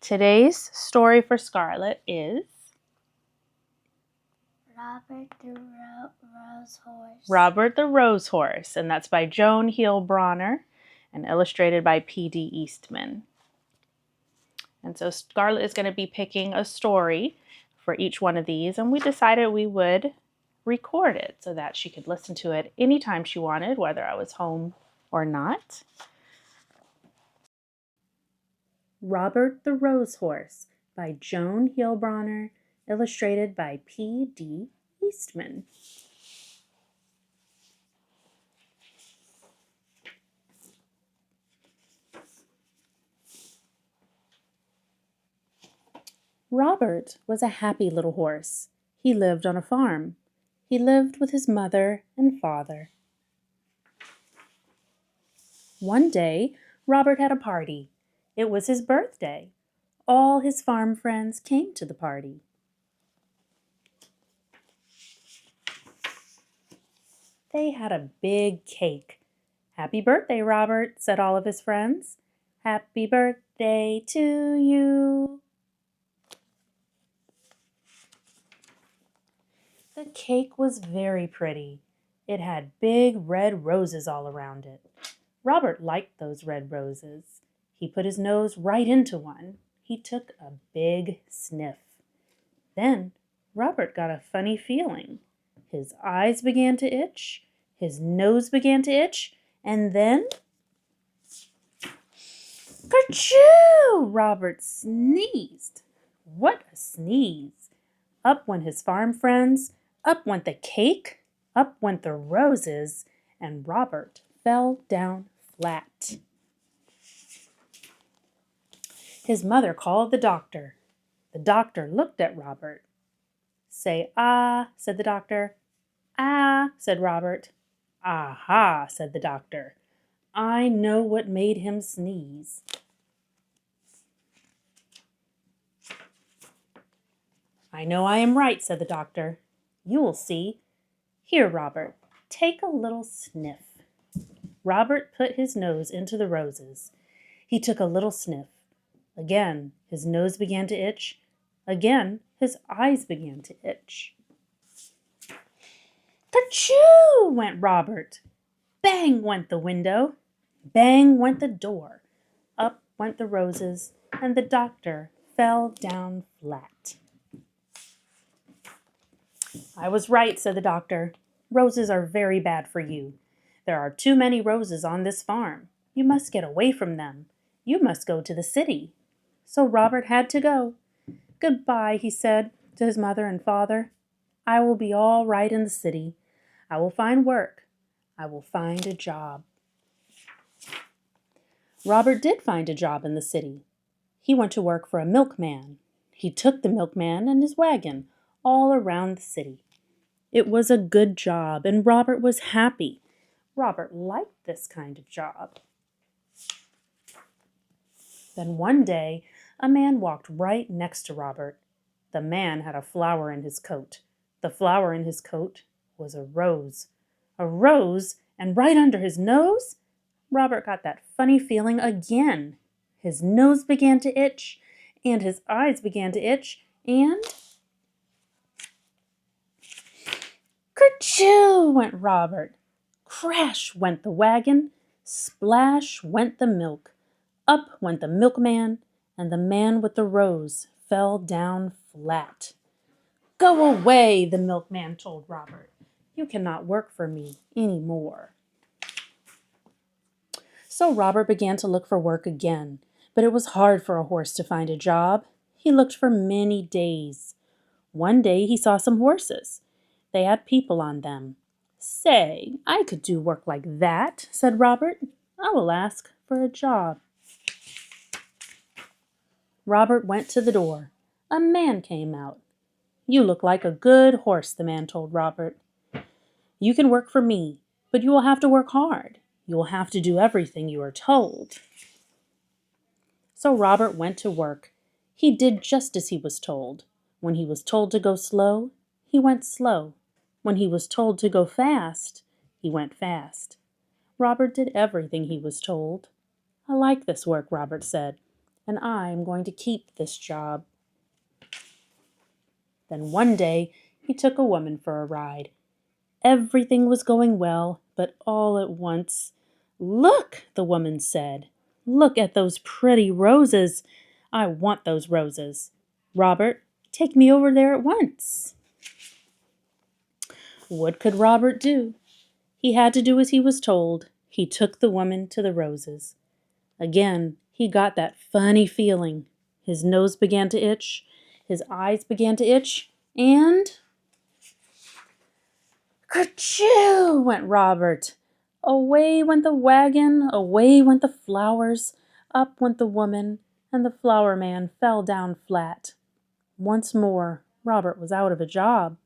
Today's story for Scarlett is Robert the Rose Horse. Robert the Rose Horse, and that's by Joan Heilbroner and illustrated by P.D. Eastman. And so Scarlett is going to be picking a story for each one of these, and we decided we would record it so that she could listen to it anytime she wanted, whether I was home or not. Robert the Rose Horse by Joan Heilbroner, illustrated by P.D. Eastman. Robert was a happy little horse. He lived on a farm. He lived with his mother and father. One day, Robert had a party. It was his birthday. All his farm friends came to the party. They had a big cake. "Happy birthday, Robert," said all of his friends. "Happy birthday to you." The cake was very pretty. It had big red roses all around it. Robert liked those red roses. He put his nose right into one. He took a big sniff. Then Robert got a funny feeling. His eyes began to itch, his nose began to itch, and then kerchoo! Robert sneezed. What a sneeze! Up went his farm friends, up went the cake, up went the roses, and Robert fell down flat. His mother called the doctor. The doctor looked at Robert. "Say ah," said the doctor. "Ah," said Robert. "Aha," said the doctor. "I know what made him sneeze." "I know I am right," said the doctor. "You will see. Here, Robert, take a little sniff." Robert put his nose into the roses. He took a little sniff. Again, his nose began to itch. Again, his eyes began to itch. "Kerchoo!" went Robert. Bang went the window. Bang went the door. Up went the roses, and the doctor fell down flat. "I was right," said the doctor. "Roses are very bad for you. There are too many roses on this farm. You must get away from them. You must go to the city." So Robert had to go. "Goodbye," he said to his mother and father. "I will be all right in the city. I will find work. I will find a job." Robert did find a job in the city. He went to work for a milkman. He took the milkman and his wagon all around the city. It was a good job, and Robert was happy. Robert liked this kind of job. Then one day, a man walked right next to Robert. The man had a flower in his coat. The flower in his coat was a rose. A rose, and right under his nose, Robert got that funny feeling again. His nose began to itch, and his eyes began to itch, and kerchoo went Robert. Crash went the wagon. Splash went the milk. Up went the milkman, and the man with the rose fell down flat. "Go away," the milkman told Robert. "You cannot work for me any more." So Robert began to look for work again, but it was hard for a horse to find a job. He looked for many days. One day he saw some horses. They had people on them. "Say, I could do work like that," said Robert. "I will ask for a job." Robert went to the door. A man came out. "You look like a good horse," the man told Robert. "You can work for me, but you will have to work hard. You will have to do everything you are told." So Robert went to work. He did just as he was told. When he was told to go slow, he went slow. When he was told to go fast, he went fast. Robert did everything he was told. "I like this work," Robert said. and I'm going to keep this job." Then one day he took a woman for a ride. Everything was going well, but all at once, "Look," the woman said. "Look at those pretty roses. I want those roses. Robert, take me over there at once." What could Robert do? He had to do as he was told. He took the woman to the roses. Again, he got that funny feeling. His nose began to itch, his eyes began to itch, and kerchoo went Robert. Away went the wagon, away went the flowers, up went the woman, and the flower man fell down flat. Once more, Robert was out of a job.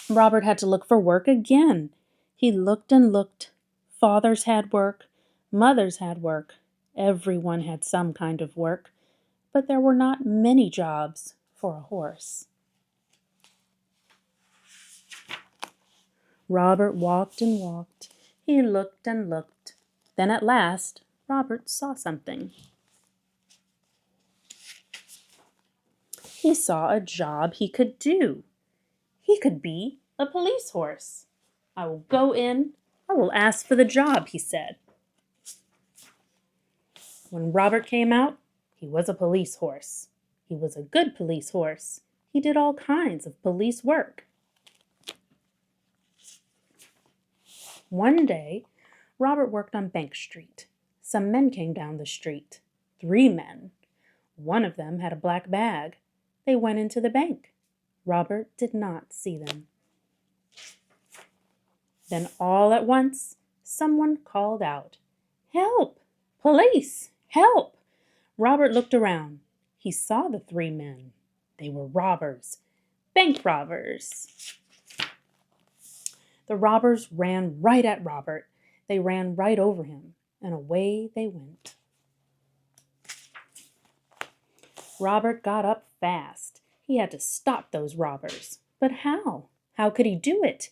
Robert had to look for work again. He looked and looked. Fathers had work, mothers had work, everyone had some kind of work, but there were not many jobs for a horse. Robert walked and walked. He looked and looked. Then at last, Robert saw something. He saw a job he could do. He could be a police horse. "I will go in. I will ask for the job," he said. When Robert came out, he was a police horse. He was a good police horse. He did all kinds of police work. One day, Robert worked on Bank Street. Some men came down the street. 3 men. One of them had a black bag. They went into the bank. Robert did not see them. Then all at once, someone called out, "Help! Police! Help!" Robert looked around. He saw the 3 men. They were robbers. Bank robbers. The robbers ran right at Robert. They ran right over him, and away they went. Robert got up fast. He had to stop those robbers. But how? How could he do it?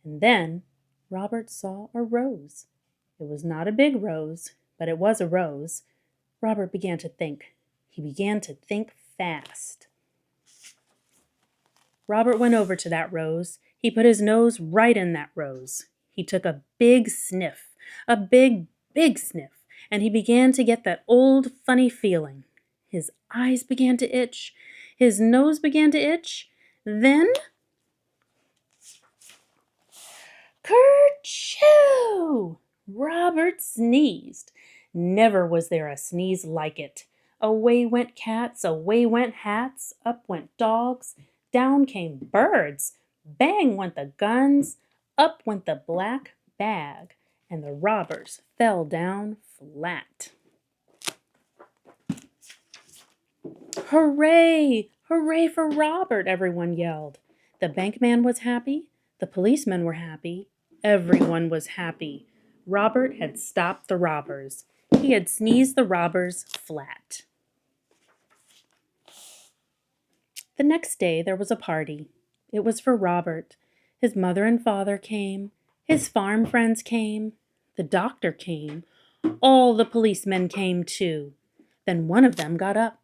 And then Robert saw a rose. It was not a big rose, but it was a rose. Robert began to think. He began to think fast. Robert went over to that rose. He put his nose right in that rose. He took a big sniff, a big, big sniff, and he began to get that old funny feeling. His eyes began to itch. His nose began to itch. Then, kerchoo! Robert sneezed. Never was there a sneeze like it. Away went cats, away went hats, up went dogs, down came birds, bang went the guns, up went the black bag, and the robbers fell down flat. "Hooray! Hooray for Robert!" everyone yelled. The bankman was happy. The policemen were happy. Everyone was happy. Robert had stopped the robbers. He had sneezed the robbers flat. The next day there was a party. It was for Robert. His mother and father came. His farm friends came. The doctor came. All the policemen came too. Then one of them got up.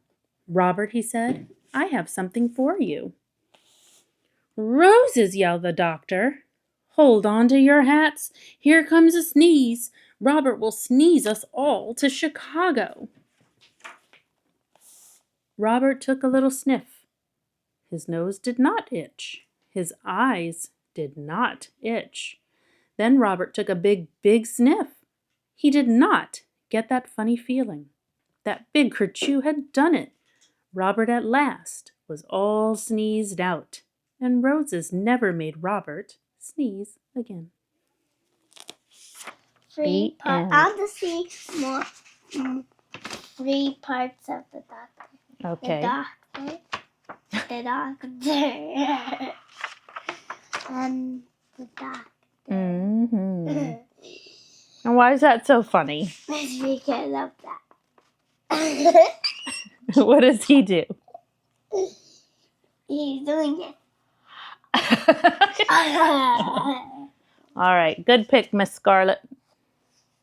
"Robert," he said, "I have something for you." "Roses!" yelled the doctor. "Hold on to your hats. Here comes a sneeze. Robert will sneeze us all to Chicago." Robert took a little sniff. His nose did not itch. His eyes did not itch. Then Robert took a big, big sniff. He did not get that funny feeling. That big kerchoo had done it. Robert at last was all sneezed out, and roses never made Robert sneeze again. I want to see more 3 parts of the doctor. Okay. The doctor, and the doctor. Mm-hmm. And why is that so funny? It's because of that. What does he do? He's doing it. All right, good pick, Miss Scarlett.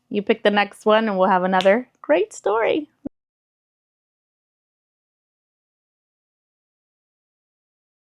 You pick the next one and we'll have another great story.